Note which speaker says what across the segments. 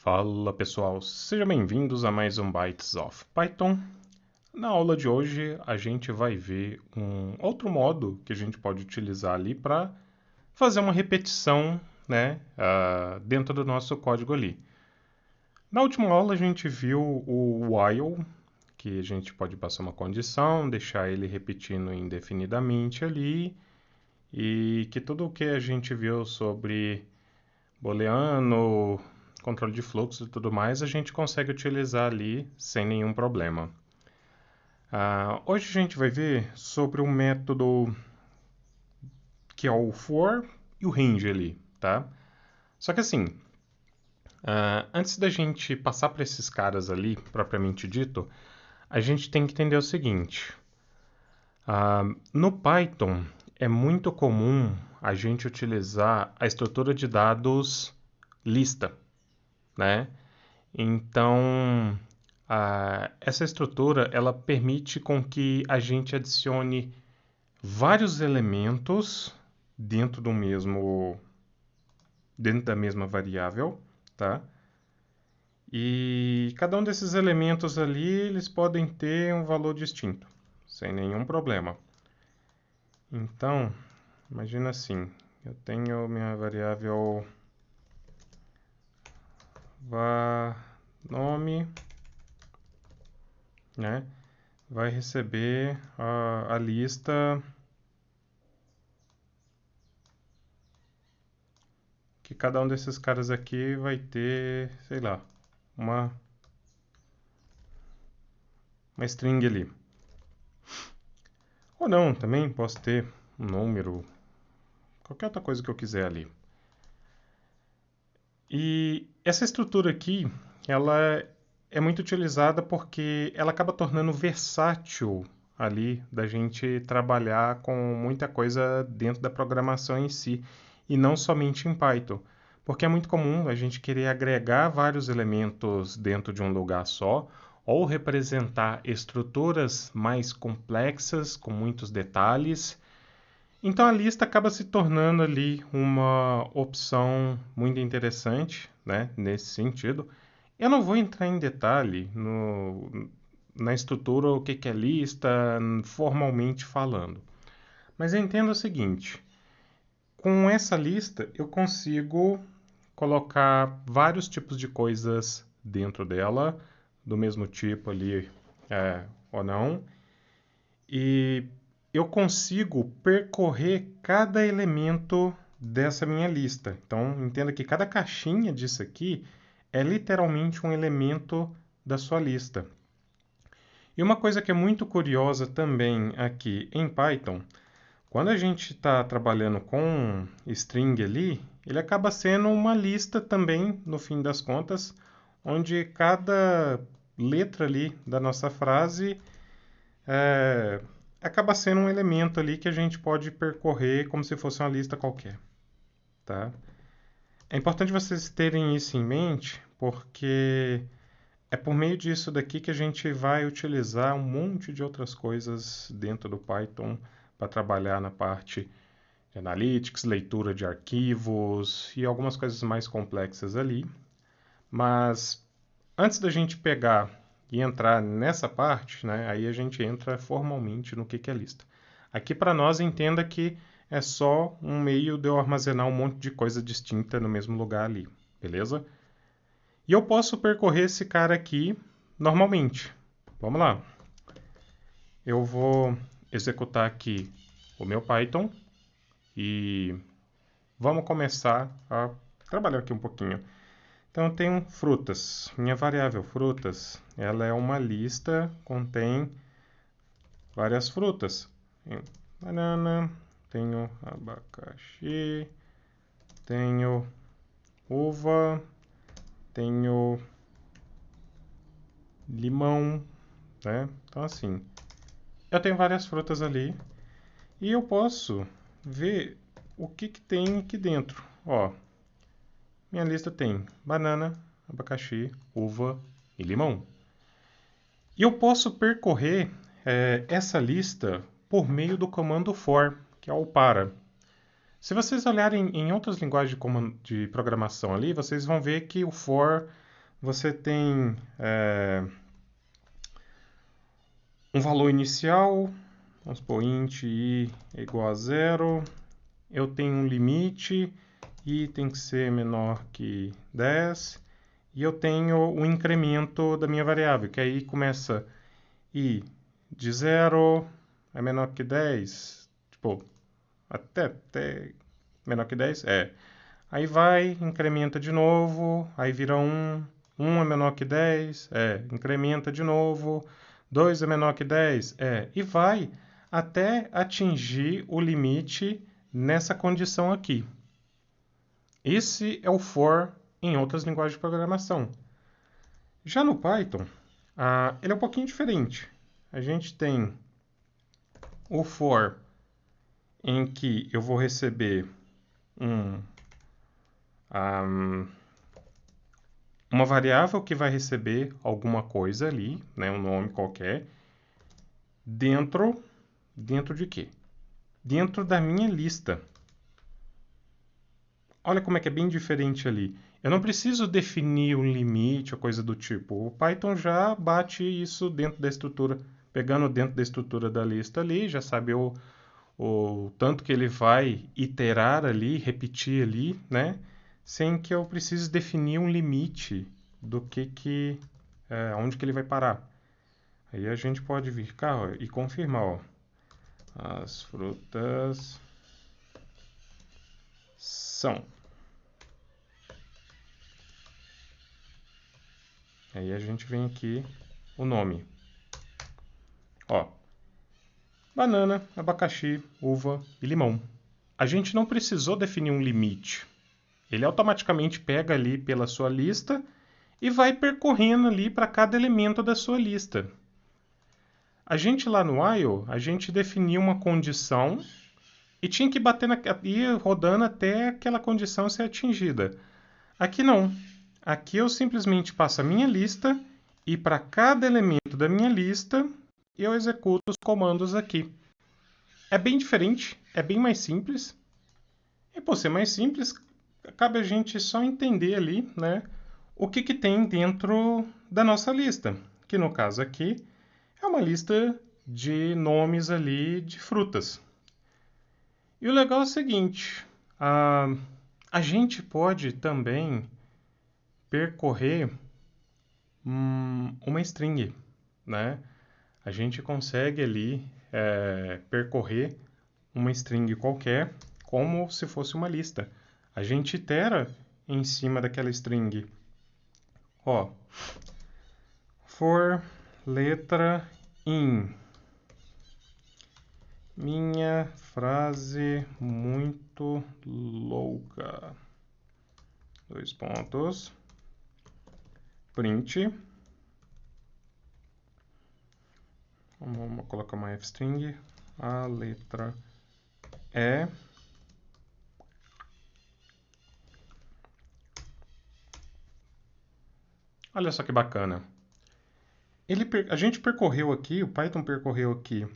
Speaker 1: Fala pessoal, sejam bem-vindos a mais um Bytes of Python. Na aula de hoje a gente vai ver um outro modo que a gente pode utilizar ali para fazer uma repetição, né, dentro do nosso código ali. Na última aula a gente viu o while, que a gente pode passar uma condição, deixar ele repetindo indefinidamente ali, e que tudo o que a gente viu sobre booleano, controle de fluxo e tudo mais, a gente consegue utilizar ali sem nenhum problema. Hoje a gente vai ver sobre um método que é o for e o range ali, tá? Só que assim, antes da gente passar para esses caras ali, propriamente dito, a gente tem que entender o seguinte. No Python é muito comum a gente utilizar a estrutura de dados lista, né? Então, essa estrutura ela permite com que a gente adicione vários elementos dentro dentro da mesma variável, tá? E cada um desses elementos ali, eles podem ter um valor distinto, sem nenhum problema. Então, imagina assim, eu tenho minha variável nome, né? Vai receber a lista que cada um desses caras aqui vai ter, sei lá, uma string ali. Ou não, também posso ter um número, qualquer outra coisa que eu quiser ali. E essa estrutura aqui, ela é muito utilizada porque ela acaba tornando versátil ali da gente trabalhar com muita coisa dentro da programação em si, e não somente em Python. Porque é muito comum a gente querer agregar vários elementos dentro de um lugar só, ou representar estruturas mais complexas, com muitos detalhes. Então a lista acaba se tornando ali uma opção muito interessante, né, nesse sentido. Eu não vou entrar em detalhe na estrutura, o que é lista, formalmente falando. Mas eu entendo o seguinte: com essa lista eu consigo colocar vários tipos de coisas dentro dela, do mesmo tipo ali, ou não, e eu consigo percorrer cada elemento dessa minha lista. Então, entenda que cada caixinha disso aqui é literalmente um elemento da sua lista. E uma coisa que é muito curiosa também aqui em Python, quando a gente está trabalhando com string ali, ele acaba sendo uma lista também, no fim das contas, onde cada letra ali da nossa frase é, acaba sendo um elemento ali que a gente pode percorrer como se fosse uma lista qualquer, tá? É importante vocês terem isso em mente, porque é por meio disso daqui que a gente vai utilizar um monte de outras coisas dentro do Python para trabalhar na parte de analytics, leitura de arquivos e algumas coisas mais complexas ali. Mas antes da gente pegar e entrar nessa parte, né, aí a gente entra formalmente no que é lista. Aqui para nós, entenda que é só um meio de eu armazenar um monte de coisa distinta no mesmo lugar ali, beleza? E eu posso percorrer esse cara aqui normalmente. Vamos lá. Eu vou executar aqui o meu Python e vamos começar a trabalhar aqui um pouquinho. Então, eu tenho frutas. Minha variável frutas, ela é uma lista, contém várias frutas. Tenho banana, tenho abacaxi, tenho uva, tenho limão, né? Então, assim, eu tenho várias frutas ali e eu posso ver o que tem aqui dentro. Ó, minha lista tem banana, abacaxi, uva e limão. E eu posso percorrer essa lista por meio do comando for, que é o para. Se vocês olharem em outras linguagens de programação ali, vocês vão ver que o for Você tem um valor inicial, vamos supor, int i é igual a zero. Eu tenho um limite, i tem que ser menor que 10. E eu tenho o incremento da minha variável, que aí começa i de 0 é menor que 10. Tipo, até menor que 10? É. Aí vai, incrementa de novo, aí vira 1. 1 é menor que 10? É. Incrementa de novo. 2 é menor que 10? É. E vai até atingir o limite nessa condição aqui. Esse é o for em outras linguagens de programação. Já no Python, ele é um pouquinho diferente. A gente tem o for em que eu vou receber um, uma variável que vai receber alguma coisa ali, né, um nome qualquer, dentro de quê? Dentro da minha lista. Olha como é que é bem diferente ali. Eu não preciso definir um limite ou coisa do tipo. O Python já bate isso dentro da estrutura, pegando dentro da estrutura da lista ali, já sabe o tanto que ele vai iterar ali, repetir ali, né? Sem que eu precise definir um limite do onde que ele vai parar. Aí a gente pode vir cá, ó, e confirmar, ó. As frutas são. Aí a gente vem aqui o nome. Ó, banana, abacaxi, uva e limão. A gente não precisou definir um limite. Ele automaticamente pega ali pela sua lista e vai percorrendo ali para cada elemento da sua lista. A gente lá no while, a gente definia uma condição e tinha que ir rodando até aquela condição ser atingida. Aqui não. Aqui eu simplesmente passo a minha lista e para cada elemento da minha lista eu executo os comandos aqui. É bem diferente, é bem mais simples. E por ser mais simples, cabe a gente só entender ali, né, o que tem dentro da nossa lista, que no caso aqui é uma lista de nomes ali de frutas. E o legal é o seguinte, a gente pode também percorrer uma string, né? A gente consegue ali percorrer uma string qualquer como se fosse uma lista. A gente itera em cima daquela string. Ó, for letra in. Minha frase muito louca. Dois pontos. Print. Vamos colocar uma f-string. A letra E. Olha só que bacana. A gente percorreu aqui, o Python percorreu aqui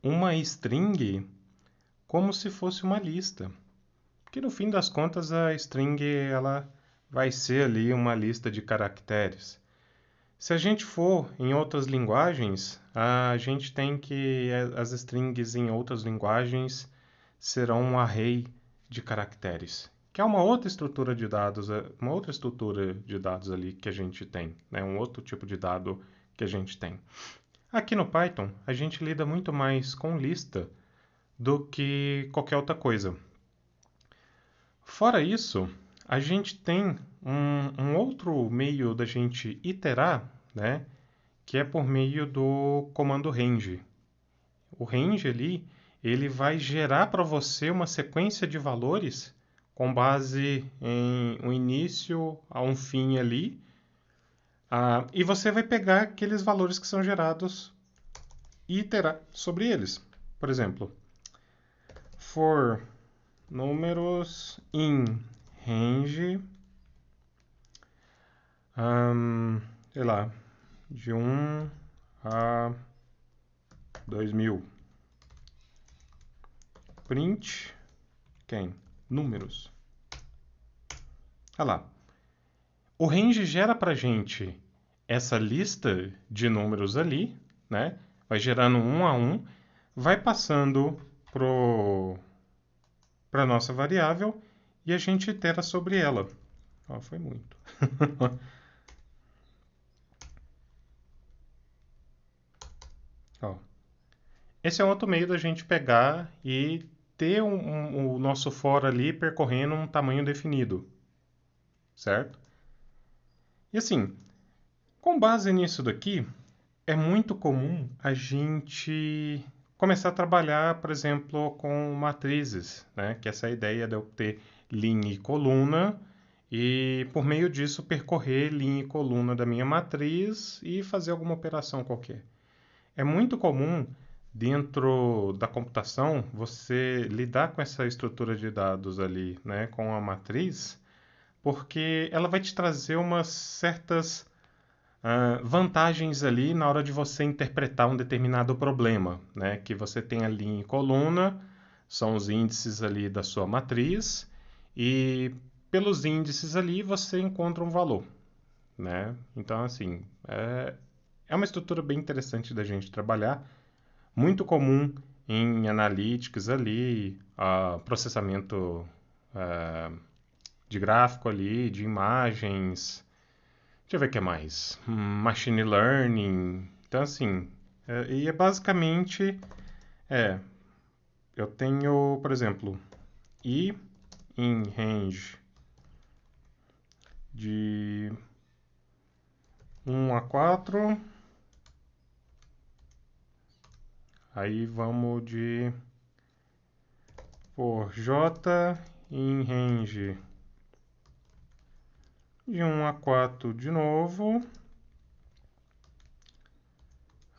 Speaker 1: uma string como se fosse uma lista. Porque no fim das contas a string ela vai ser ali uma lista de caracteres. Se a gente for em outras linguagens, a gente tem que as strings em outras linguagens serão um array de caracteres, que é uma outra estrutura de dados, ali que a gente tem, né? Um outro tipo de dado que a gente tem. Aqui no Python, a gente lida muito mais com lista do que qualquer outra coisa. Fora isso, a gente tem um outro meio da gente iterar, né? Que é por meio do comando range. O range ali, ele vai gerar para você uma sequência de valores com base em um início a um fim ali, e você vai pegar aqueles valores que são gerados e iterar sobre eles. Por exemplo, for números in range, sei lá, de 1 a 2000. Print quem? Números. Olha lá. O range gera para a gente essa lista de números ali, né? Vai gerando um a um, vai passando para a nossa variável e a gente itera sobre ela. Ó, foi muito. Ó, esse é um outro meio da gente pegar e ter o nosso for ali percorrendo um tamanho definido, certo? E assim, com base nisso daqui, é muito comum a gente começar a trabalhar, por exemplo, com matrizes, né? Que é essa ideia de eu ter linha e coluna e, por meio disso, percorrer linha e coluna da minha matriz e fazer alguma operação qualquer. É muito comum, dentro da computação, você lidar com essa estrutura de dados ali, né, com a matriz, porque ela vai te trazer umas certas vantagens ali na hora de você interpretar um determinado problema, né? Que você tem a linha e coluna, são os índices ali da sua matriz, e pelos índices ali você encontra um valor, né? Então, assim, é uma estrutura bem interessante da gente trabalhar, muito comum em analytics ali, processamento de gráfico ali, de imagens. Deixa eu ver o que mais. Machine Learning. Então, assim, e é basicamente, é, eu tenho, por exemplo, i em range de 1 a 4. Aí vamos de por j em range de 1 a 4 de novo.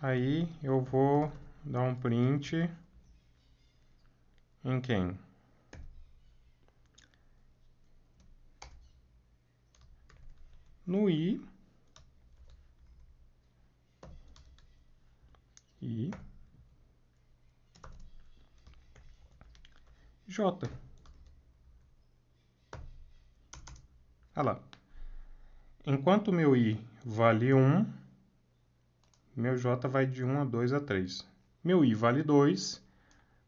Speaker 1: Aí eu vou dar um print em quem? No i e j. Olha lá. Enquanto meu i vale 1, meu j vai de 1 a 2 a 3. Meu i vale 2,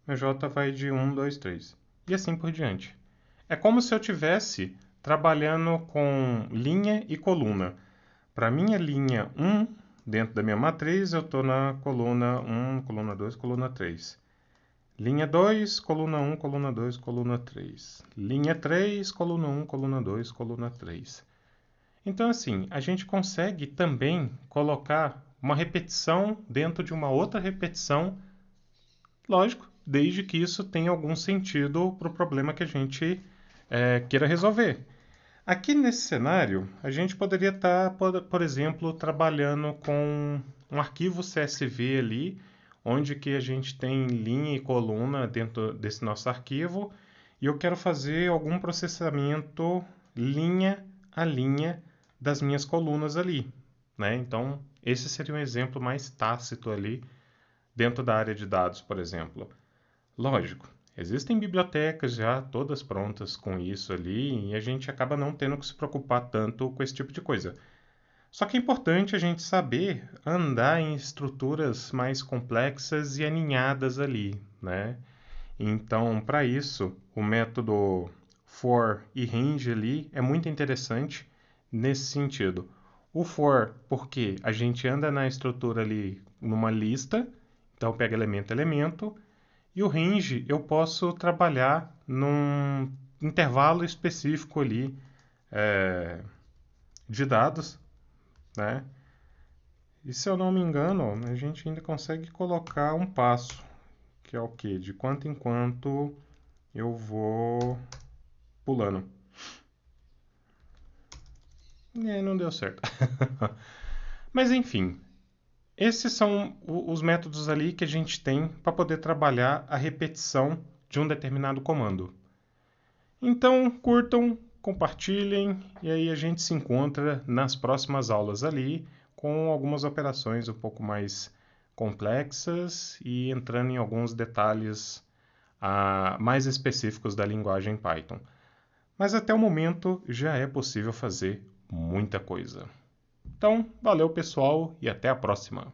Speaker 1: meu j vai de 1, 2, 3. E assim por diante. É como se eu tivesse trabalhando com linha e coluna. Para minha linha 1, dentro da minha matriz, eu estou na coluna 1, coluna 2, coluna 3. Linha 2, coluna 1, coluna 2, coluna 3. Linha 3, coluna 1, coluna 2, coluna 3. Então, assim, a gente consegue também colocar uma repetição dentro de uma outra repetição, lógico, desde que isso tenha algum sentido para o problema que a gente queira resolver. Aqui nesse cenário, a gente poderia estar, por exemplo, trabalhando com um arquivo CSV ali, onde que a gente tem linha e coluna dentro desse nosso arquivo, e eu quero fazer algum processamento linha a linha das minhas colunas ali, né? Então, esse seria um exemplo mais tácito ali dentro da área de dados, por exemplo. Lógico, existem bibliotecas já todas prontas com isso ali e a gente acaba não tendo que se preocupar tanto com esse tipo de coisa. Só que é importante a gente saber andar em estruturas mais complexas e aninhadas ali, né? Então, para isso, o método for e range ali é muito interessante nesse sentido. O for, porque a gente anda na estrutura ali numa lista, então pega elemento a elemento, e o range eu posso trabalhar num intervalo específico ali de dados, né? E se eu não me engano, a gente ainda consegue colocar um passo, que é o quê? De quanto em quanto eu vou pulando. Não deu certo. Mas enfim, esses são os métodos ali que a gente tem para poder trabalhar a repetição de um determinado comando. Então, curtam, compartilhem e aí a gente se encontra nas próximas aulas ali com algumas operações um pouco mais complexas e entrando em alguns detalhes mais específicos da linguagem Python. Mas até o momento já é possível fazer muita coisa. Então, valeu pessoal e até a próxima.